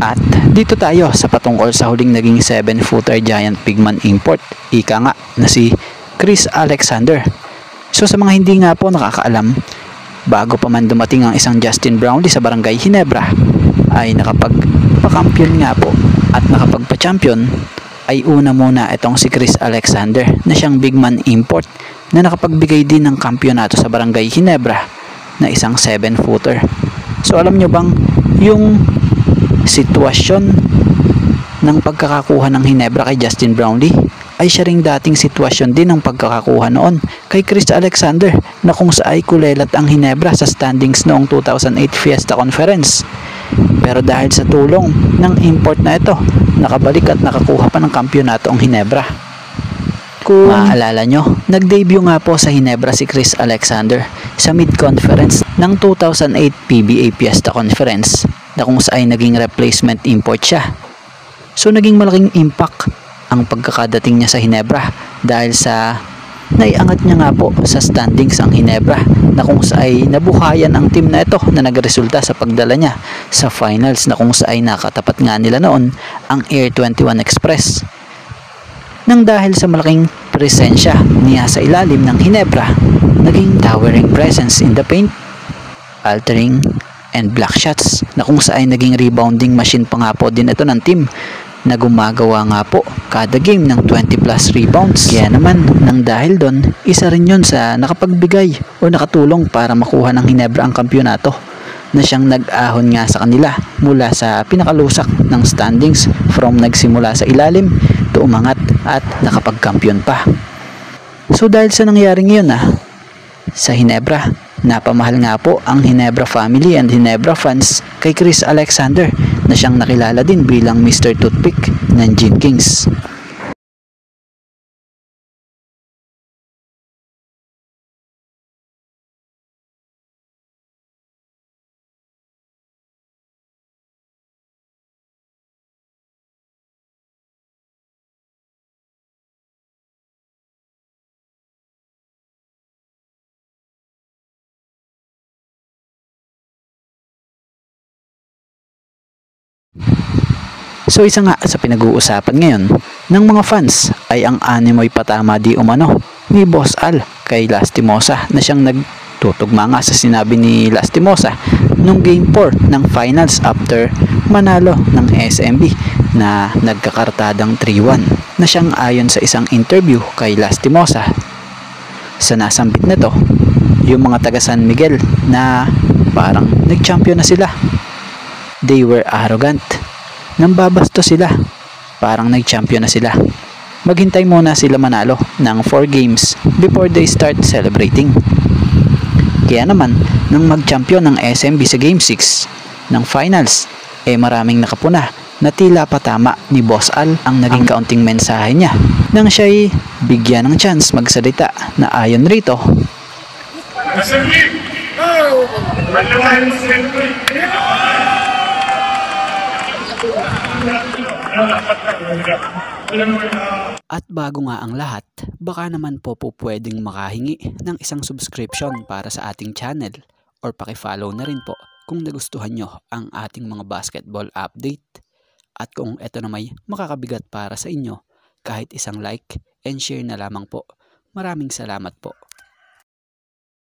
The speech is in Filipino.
At dito tayo sa patungkol sa huling naging 7-footer giant pigman import, ika nga na si Chris Alexander. So sa mga hindi nga po nakakaalam, bago pa man dumating ang isang Justin Brownlee sa Barangay Ginebra, ay nakapagpa-champion nga po at nakapagpa-champion ay una muna itong si Chris Alexander na siyang bigman import na nakapagbigay din ng kampyonato sa Barangay Ginebra na isang 7-footer. So alam nyo bang yung sitwasyon ng pagkakakuha ng Ginebra kay Justin Brownlee ay siya ring dating sitwasyon din ng pagkakakuha noon kay Chris Alexander, na kung sa ay kulelat ang Ginebra sa standings noong 2008 Fiesta Conference. Pero dahil sa tulong ng import na ito, nakabalik at nakakuha pa ng kampyonato ang Ginebra. Kung maaalala nyo, nag-debut nga po sa Ginebra si Chris Alexander sa mid-conference ng 2008 PBA Fiesta Conference, na kung saan naging replacement import siya. So naging malaking impact ang pagkakadating niya sa Ginebra dahil sa naiangat niya nga po sa standings ang Ginebra, na kung saan nabuhayan ang team na ito na nagresulta sa pagdala niya sa finals, na kung saan nakatapat nga nila noon ang Air 21 Express. Nang dahil sa malaking presensya niya sa ilalim ng Ginebra, naging towering presence in the paint, altering and block shots, na kung saan naging rebounding machine pa nga po din ito ng team, na gumagawa nga po kada game ng 20 plus rebounds. Kaya naman, nang dahil doon, isa rin yun sa nakapagbigay o nakatulong para makuha ng Ginebra ang kampyonato, na siyang nag-ahon nga sa kanila mula sa pinakalusak ng standings, from nagsimula sa ilalim to umangat at nakapagkampiyon pa. So dahil sa nangyaring yun sa Ginebra, napamahal nga po ang Ginebra family and Ginebra fans kay Chris Alexander, na siyang nakilala din bilang Mr. Toothpick ng Gin Kings. So isa nga sa pinag-uusapan ngayon ng mga fans ay ang animoy patama di umano ni Boss Al kay Lastimosa, na siyang nagtutugma nga sa sinabi ni Lastimosa nung Game 4 ng finals after manalo ng SMB na nagkakartadang 3-1, na siyang ayon sa isang interview kay Lastimosa sa nasambit nito, yung mga taga San Miguel na parang nag-champion na sila, they were arrogant, nambabasto sila, parang nag-champion na sila. Maghintay muna sila manalo ng 4 games before they start celebrating. Kaya naman, nang mag-champion ng SMB sa Game 6 ng finals, maraming nakapuna na tila patama ni Boss Al ang naging kaunting mensahe niya, nang siya'y bigyan ng chance magsalita, na ayon rito, at bago nga ang lahat, baka naman po pwedeng makahingi ng isang subscription para sa ating channel, or pakifollow na rin po kung nagustuhan nyo ang ating mga basketball update. At kung ito na may makakabigat para sa inyo, kahit isang like and share na lamang po. Maraming salamat po.